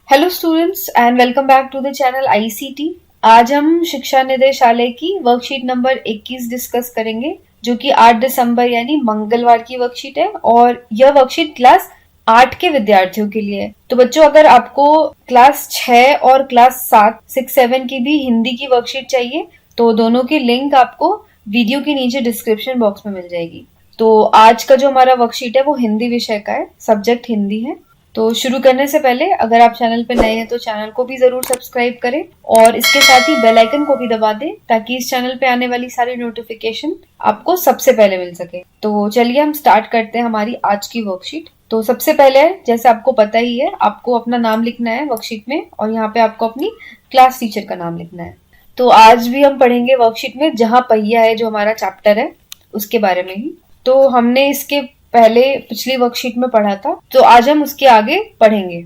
Hello students and welcome back to the channel ICT. आज हम शिक्षा निदेशालय की वर्कशीट नंबर 21 डिस्कस करेंगे, जो कि 8 दिसंबर यानी मंगलवार की वर्कशीट है और यह वर्कशीट क्लास 8 के विद्यार्थियों के लिए है। तो बच्चों, अगर आपको क्लास 6 और क्लास 7, 6, 7 की भी हिंदी की वर्कशीट चाहिए तो दोनों की लिंक आपको वीडियो के नीचे डिस्क्रिप्शन बॉक्स में मिल जाएगी। तो आज का जो हमारा वर्कशीट है वो हिंदी विषय का है, सब्जेक्ट हिंदी है। तो शुरू करने से पहले अगर आप चैनल पर नए हैं तो चैनल को भी जरूर सब्सक्राइब करें और इसके साथ ही बेल आइकन को भी दबा दें ताकि इस चैनल पे आने वाली सारी नोटिफिकेशन आपको सबसे पहले मिल सके। तो चलिए हम स्टार्ट करते हैं हमारी आज की वर्कशीट। तो सबसे पहले, जैसे आपको पता ही है, आपको अपना नाम लिखना है वर्कशीट में और यहाँ पे आपको अपनी क्लास टीचर का नाम लिखना है। तो आज भी हम पढ़ेंगे वर्कशीट में जहां पहिया है, जो हमारा चैप्टर है, उसके बारे में ही। तो हमने इसके पहले पिछली वर्कशीट में पढ़ा था, तो आज हम उसके आगे पढ़ेंगे।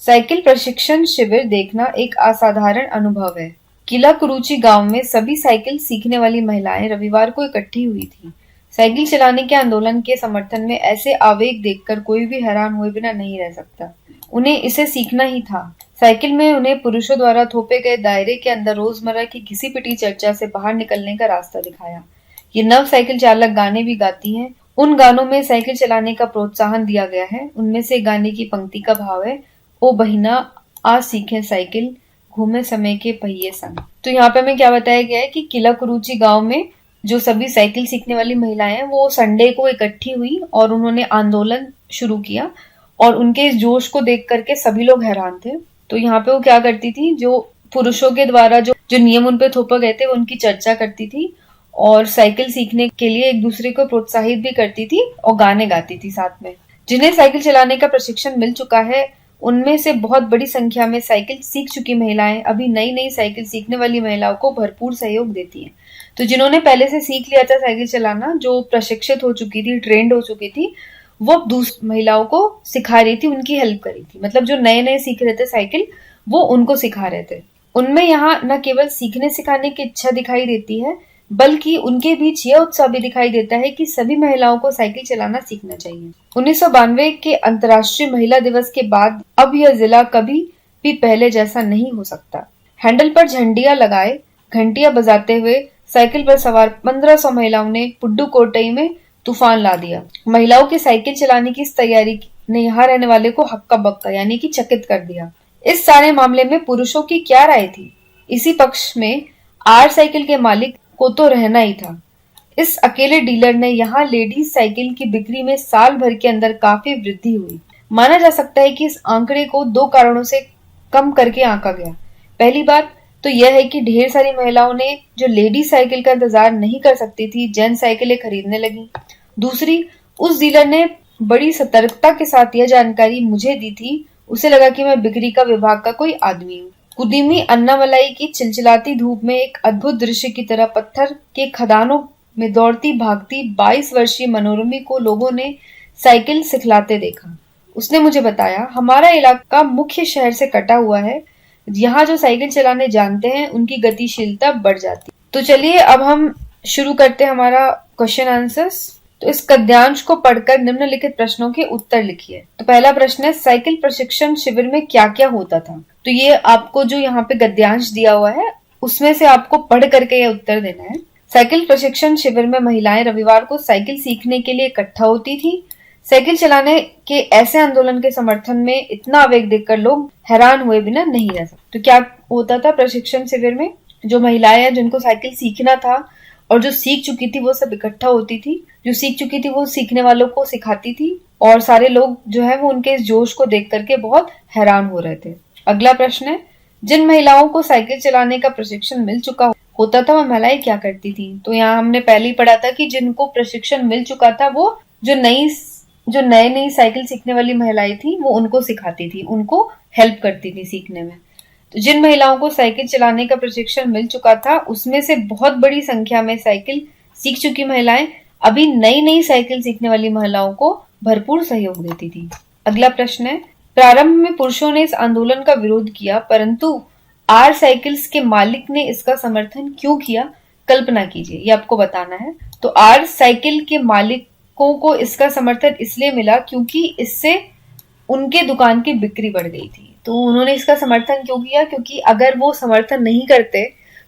साइकिल प्रशिक्षण शिविर देखना एक असाधारण अनुभव है। किला कुरुचि गांव में सभी साइकिल सीखने वाली महिलाएं रविवार को इकट्ठी हुई थी। साइकिल चलाने के आंदोलन के समर्थन में ऐसे आवेग देखकर कोई भी हैरान हुए बिना नहीं रह सकता। उन्हें इसे सीखना ही था। साइकिल में उन्हें पुरुषों द्वारा थोपे गए दायरे के अंदर रोजमर्रा की घिसी पिटी चर्चा से बाहर निकलने का रास्ता दिखाया। ये नव साइकिल चालक गाने भी गाती हैं। उन गानों में साइकिल चलाने का प्रोत्साहन दिया गया है। उनमें से गाने की पंक्ति का भाव है, ओ बहिना आज सीखे साइकिल, घूमे समय के पहिए संग। तो यहाँ पे हमें क्या बताया गया है कि किला कुरुचि गांव में जो सभी साइकिल सीखने वाली महिलाएं हैं वो संडे को इकट्ठी हुई और उन्होंने आंदोलन शुरू किया और उनके इस जोश को देख करके सभी लोग हैरान थे। तो यहाँ पे वो क्या करती थी, जो पुरुषों के द्वारा जो नियम उन पे थोपे गए थे उनकी चर्चा करती थी और साइकिल सीखने के लिए एक दूसरे को प्रोत्साहित भी करती थी और गाने गाती थी साथ में। जिन्हें साइकिल चलाने का प्रशिक्षण मिल चुका है उनमें से बहुत बड़ी संख्या में साइकिल सीख चुकी महिलाएं अभी नई नई साइकिल सीखने वाली महिलाओं को भरपूर सहयोग देती हैं। तो जिन्होंने पहले से सीख लिया था साइकिल चलाना, जो प्रशिक्षित हो चुकी थी, ट्रेंड हो चुकी थी, वो दूसरी महिलाओं को सिखा रही थी, उनकी हेल्प करी थी। मतलब जो नए नए सीख रहे थे साइकिल, वो उनको सिखा रहे थे। उनमें यहाँ न केवल सीखने सिखाने की इच्छा दिखाई देती है, बल्कि उनके बीच यह उत्साह भी दिखाई देता है कि सभी महिलाओं को साइकिल चलाना सीखना चाहिए। 1992 के अंतर्राष्ट्रीय महिला दिवस के बाद अब यह जिला कभी भी पहले जैसा नहीं हो सकता। हैंडल पर झंडियां लगाए, घंटियां बजाते हुए साइकिल पर सवार 1500 महिलाओं ने पुडुकोट्टई में तूफान ला दिया। महिलाओं की साइकिल चलाने की इस तैयारी ने यहाँ रहने वाले को हक्का बक्का यानी कि चकित कर दिया। इस सारे मामले में पुरुषों की क्या राय थी? इसी पक्ष में आर साइकिल के मालिक को तो रहना ही था। इस अकेले डीलर ने यहाँ लेडीज साइकिल की बिक्री में साल भर के अंदर काफी वृद्धि हुई। माना जा सकता है कि इस आंकड़े को 2 कारणों से कम करके आंका गया। पहली बात तो यह है कि ढेर सारी महिलाओं ने, जो लेडीज साइकिल का इंतजार नहीं कर सकती थी, जेंट्स साइकिलें खरीदने लगी। दूसरी, उस डीलर ने बड़ी सतर्कता के साथ यह जानकारी मुझे दी थी। उसे लगा कि मैं बिक्री का विभाग का कोई आदमी हूँ। कुदीमी अन्नामलाई की चिलचिलाती धूप में एक अद्भुत दृश्य की तरह पत्थर के खदानों में दौड़ती भागती 22 वर्षीय मनोरमी को लोगों ने साइकिल सिखलाते देखा। उसने मुझे बताया, हमारा इलाका मुख्य शहर से कटा हुआ है। यहाँ जो साइकिल चलाने जानते हैं उनकी गतिशीलता बढ़ जाती। तो चलिए अब हम शुरू करते हैं हमारा क्वेश्चन आंसर्स। तो इस गद्यांश को पढ़कर निम्नलिखित प्रश्नों के उत्तर लिखिए। तो पहला प्रश्न है, साइकिल प्रशिक्षण शिविर में क्या क्या होता था? तो ये आपको जो यहाँ पे गद्यांश दिया हुआ है उसमें से आपको पढ़ करके यह उत्तर देना है। साइकिल प्रशिक्षण शिविर में महिलाएं रविवार को साइकिल सीखने के लिए इकट्ठा होती थी। साइकिल चलाने के ऐसे आंदोलन के समर्थन में इतना आवेग देखकर लोग हैरान हुए बिना नहीं रह सकते। तो क्या होता था प्रशिक्षण शिविर में? जो महिलाएं हैं जिनको साइकिल सीखना था और जो सीख चुकी थी वो सब इकट्ठा होती थी। जो सीख चुकी थी वो सीखने वालों को सिखाती थी और सारे लोग जो है वो उनके इस जोश को देख करके बहुत हैरान हो रहे थे। अगला प्रश्न है, जिन महिलाओं को साइकिल चलाने का प्रशिक्षण मिल चुका होता था वह महिलाएं क्या करती थी? तो यहाँ हमने पहले ही पढ़ा था कि जिनको प्रशिक्षण मिल चुका था वो जो नई नई साइकिल सीखने वाली महिलाएं थी वो उनको सिखाती थी, उनको हेल्प करती थी सीखने में। तो जिन महिलाओं को साइकिल चलाने का प्रशिक्षण मिल चुका था उसमें से बहुत बड़ी संख्या में साइकिल सीख चुकी महिलाएं अभी नई नई साइकिल सीखने वाली महिलाओं को भरपूर सहयोग देती थी। अगला प्रश्न है, प्रारंभ में पुरुषों ने इस आंदोलन का विरोध किया, परंतु आर साइकिल्स के मालिक ने इसका समर्थन क्यों किया? कल्पना कीजिए, ये आपको बताना है। तो आर साइकिल के मालिकों को इसका समर्थन इसलिए मिला क्योंकि इससे उनके दुकान की बिक्री बढ़ गई थी। तो उन्होंने इसका समर्थन क्यों किया? क्योंकि अगर वो समर्थन नहीं करते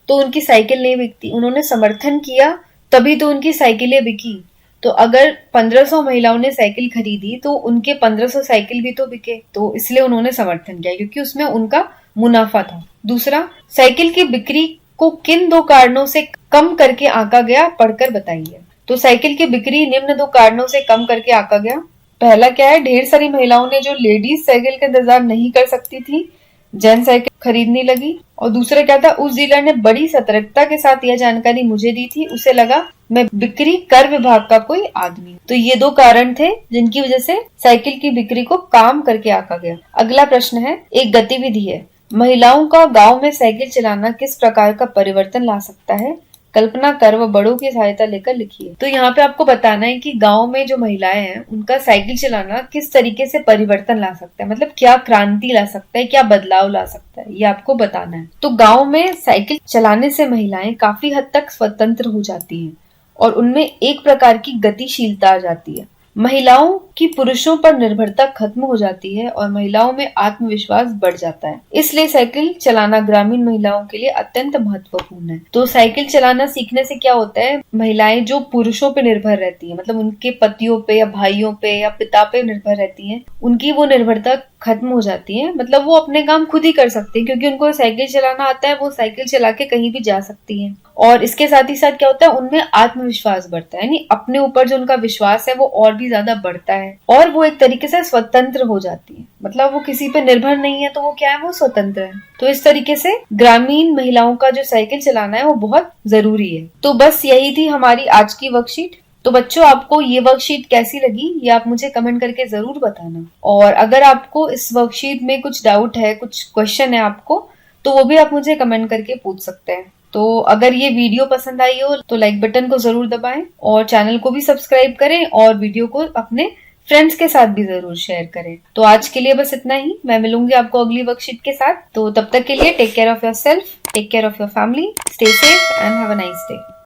तो उनकी साइकिल नहीं बिकती। उन्होंने समर्थन किया तभी तो उनकी साइकिलें बिकी। तो अगर 1500 महिलाओं ने साइकिल खरीदी तो उनके 1500 साइकिल भी तो बिके। तो इसलिए उन्होंने समर्थन किया क्योंकि उसमें उनका मुनाफा था। दूसरा, साइकिल की बिक्री को किन 2 कारणों से कम करके आंका गया, पढ़कर बताइए। तो साइकिल की बिक्री निम्न 2 कारणों से कम करके आंका गया। पहला क्या है? ढेर सारी महिलाओं ने जो लेडीज साइकिल का इंतजार नहीं कर सकती थी, जेंट्स साइकिल खरीदने लगी। और दूसरा क्या था? उस डीलर ने बड़ी सतर्कता के साथ यह जानकारी मुझे दी थी। उसे लगा मैं बिक्री कर विभाग का कोई आदमी। तो ये 2 कारण थे जिनकी वजह से साइकिल की बिक्री को काम करके आंका गया। अगला प्रश्न है, एक गतिविधि है, महिलाओं का गांव में साइकिल चलाना किस प्रकार का परिवर्तन ला सकता है? कल्पना कर व बड़ों की सहायता लेकर लिखिए। तो यहाँ पे आपको बताना है कि गांव में जो महिलाएं हैं उनका साइकिल चलाना किस तरीके से परिवर्तन ला सकता है, मतलब क्या क्रांति ला सकता है, क्या बदलाव ला सकता है, ये आपको बताना है। तो गांव में साइकिल चलाने से महिलाएं काफी हद तक स्वतंत्र हो जाती हैं और उनमें एक प्रकार की गतिशीलता आ जाती है। महिलाओं की पुरुषों पर निर्भरता खत्म हो जाती है और महिलाओं में आत्मविश्वास बढ़ जाता है। इसलिए साइकिल चलाना ग्रामीण महिलाओं के लिए अत्यंत महत्वपूर्ण है। तो साइकिल चलाना सीखने से क्या होता है? महिलाएं जो पुरुषों पे निर्भर रहती है, मतलब उनके पतियों पे या भाइयों पे या पिता पे निर्भर रहती हैं, उनकी वो निर्भरता खत्म हो जाती है। मतलब वो अपने काम खुद ही कर सकती है क्योंकि उनको साइकिल चलाना आता है, वो साइकिल चला के कहीं भी जा सकती हैं। और इसके साथ ही साथ क्या होता है? उनमें आत्मविश्वास बढ़ता है, यानी अपने ऊपर जो उनका विश्वास है वो और भी ज्यादा बढ़ता है और वो एक तरीके से स्वतंत्र हो जाती है। मतलब वो किसी पे निर्भर नहीं है, तो वो क्या है? वो स्वतंत्र है। तो इस तरीके से ग्रामीण महिलाओं का जो साइकिल चलाना है वो बहुत जरूरी है। तो बस यही थी हमारी आज की वर्कशीट। तो बच्चों, आपको ये वर्कशीट कैसी लगी ये आप मुझे कमेंट करके जरूर बताना। और अगर आपको इस वर्कशीट में कुछ डाउट है, कुछ क्वेश्चन है आपको, तो वो भी आप मुझे कमेंट करके पूछ सकते हैं। तो अगर ये वीडियो पसंद आई हो तो लाइक बटन को जरूर दबाएं और चैनल को भी सब्सक्राइब करें और वीडियो को अपने फ्रेंड्स के साथ भी जरूर शेयर करें। तो आज के लिए बस इतना ही। मैं मिलूंगी आपको अगली वर्कशीट के साथ। तो तब तक के लिए take care of yourself, take care of your family, stay safe and have a nice day.